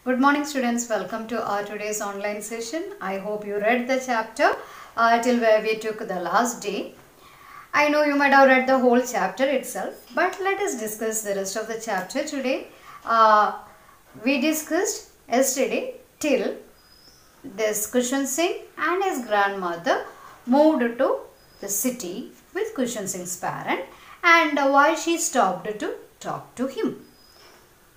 Good morning students, welcome to our today's online session. I hope you read the chapter till where we took the last day. I know you might have read the whole chapter itself, but let us discuss the rest of the chapter today. We discussed yesterday till this Kushan Singh and his grandmother moved to the city with Kushan Singh's parent and why she stopped to talk to him.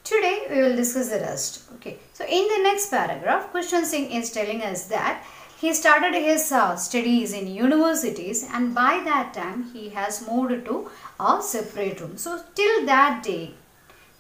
Today we will discuss the rest. Okay. So in the next paragraph, Kushan Singh is telling us that he started his studies in universities and by that time he has moved to a separate room. So till that day,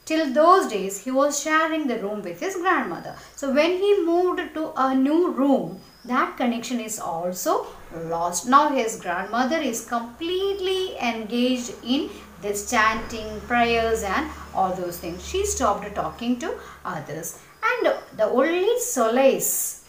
till those days he was sharing the room with his grandmother. So when he moved to a new room, that connection is also lost. Now his grandmother is completely engaged in this chanting, prayers and all those things. She stopped talking to others. And the only solace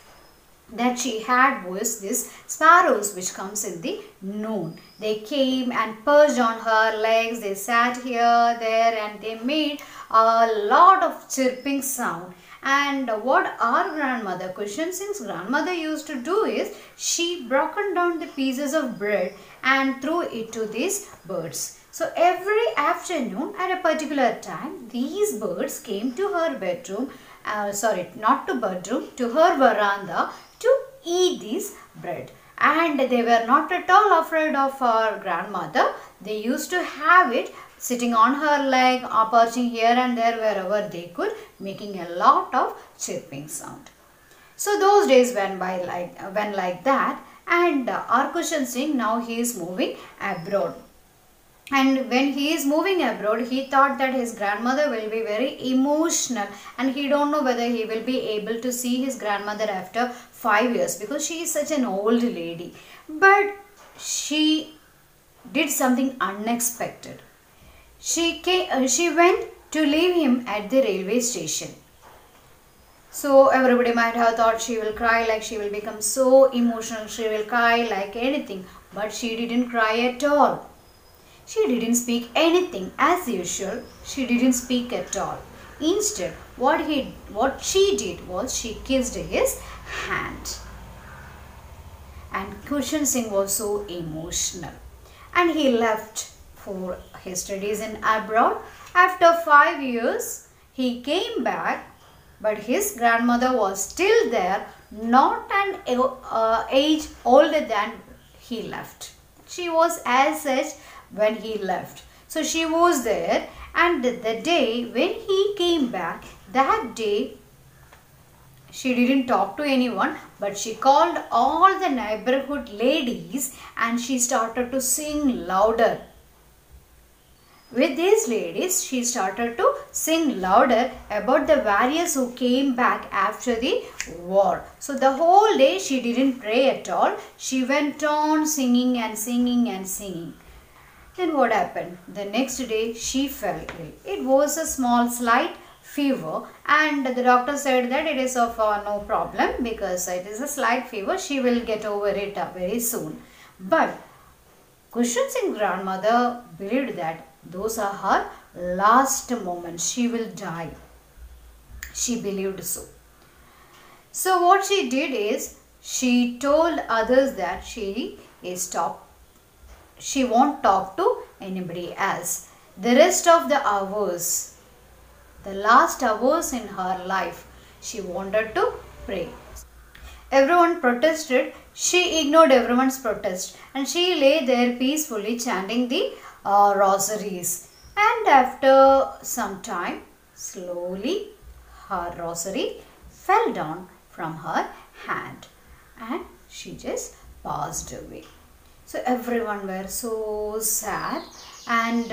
that she had was this sparrows which comes in the noon. They came and perched on her legs. They sat here, there and they made a lot of chirping sound. And what our grandmother, Kushan Singh's grandmother used to do is she broken down the pieces of bread and threw it to these birds. So every afternoon at a particular time, these birds came to her bedroom, not to bedroom, to her veranda to eat this bread. And they were not at all afraid of our grandmother. They used to have it sitting on her leg or perching here and there wherever they could, making a lot of chirping sound. So those days went by like that, and our Kushan Singh, now he is moving abroad. And when he is moving abroad, he thought that his grandmother will be very emotional and he don't know whether he will be able to see his grandmother after 5 years because she is such an old lady. But she did something unexpected. She went to leave him at the railway station. So everybody might have thought she will cry, like she will become so emotional, she will cry like anything. But she didn't cry at all. She didn't speak anything as usual. She didn't speak at all. Instead, what she did was she kissed his hand. And Kushan Singh was so emotional. And he left for his studies in abroad. After 5 years, he came back, but his grandmother was still there, not an age older than he left. She was as such when he left. So she was there, and the day when he came back, that day she didn't talk to anyone, but she called all the neighborhood ladies and she started to sing louder. With these ladies, she started to sing louder about the warriors who came back after the war. So the whole day she didn't pray at all. She went on singing and singing and singing. Then what happened? The next day she fell ill. It was a small slight fever and the doctor said that it is of no problem because it is a slight fever. She will get over it very soon. But Kushan Singh's grandmother believed that those are her last moments. She will die. She believed so. So what she did is she told others that she won't talk to anybody else. The rest of the hours, the last hours in her life, she wanted to pray. Everyone protested. She ignored everyone's protest and she lay there peacefully chanting the rosaries. And after some time, slowly her rosary fell down from her hand and she just passed away. So everyone were so sad, and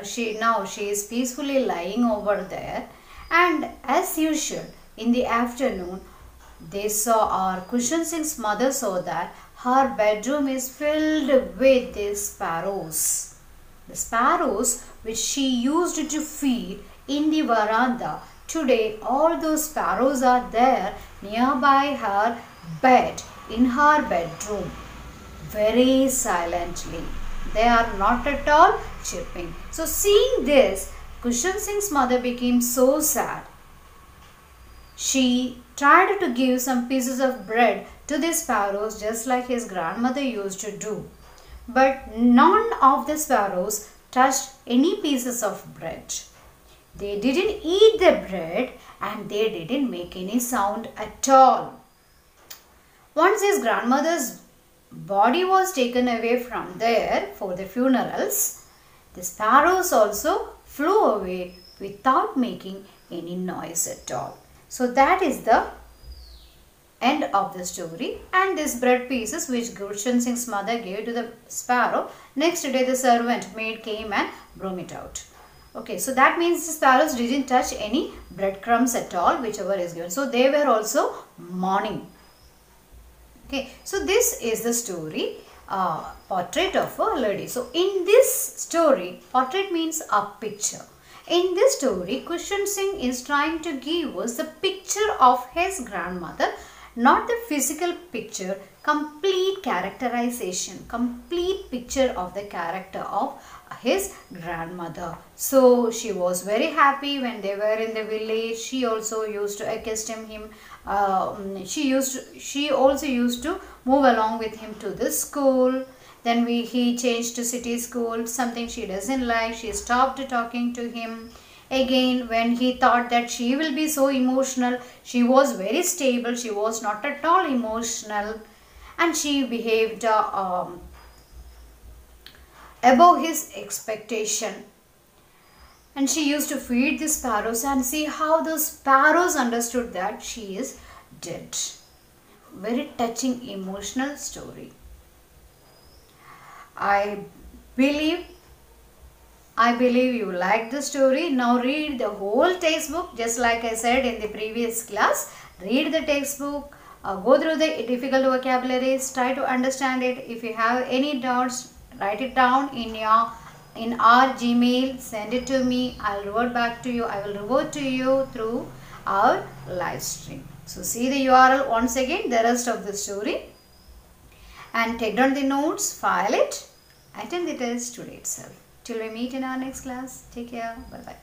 she is peacefully lying over there. And as usual, in the afternoon, they saw our Kushan Singh's mother saw that her bedroom is filled with these sparrows. The sparrows which she used to feed in the veranda. Today, all those sparrows are there nearby her bed, in her bedroom, very silently. They are not at all chirping. So seeing this, Kushan Singh's mother became so sad. She tried to give some pieces of bread to the sparrows just like his grandmother used to do. But none of the sparrows touched any pieces of bread. They didn't eat the bread and they didn't make any sound at all. Once his grandmother's body was taken away from there for the funerals, the sparrows also flew away without making any noise at all. So that is the end of the story, and these bread pieces which Gurshan Singh's mother gave to the sparrow, next day the servant maid came and brought it out. Okay, so that means the sparrows didn't touch any breadcrumbs at all, whichever is given. So they were also mourning. Okay, so this is the story, portrait of a lady. So in this story, portrait means a picture. In this story, Gurshan Singh is trying to give us the picture of his grandmother, not the physical picture, complete characterization, complete picture of the character of his grandmother. So she was very happy when they were in the village. She also used to accustom him. She also used to move along with him to the school. Then he changed to city school, something she doesn't like. She stopped talking to him. Again, when he thought that she will be so emotional, she was very stable. She was not at all emotional. And she behaved above his expectation. And she used to feed the sparrows and see how the sparrows understood that she is dead. Very touching, emotional story. I believe you like the story. Now read the whole textbook, just like I said in the previous class. Read the textbook, go through the difficult vocabularies, try to understand it. If you have any doubts, write it down in our Gmail, send it to me. I'll revert back to you. I will revert to you through our live stream. So see the URL once again, the rest of the story, and take down the notes, file it, attend the test today itself. Till we meet in our next class, take care, bye bye.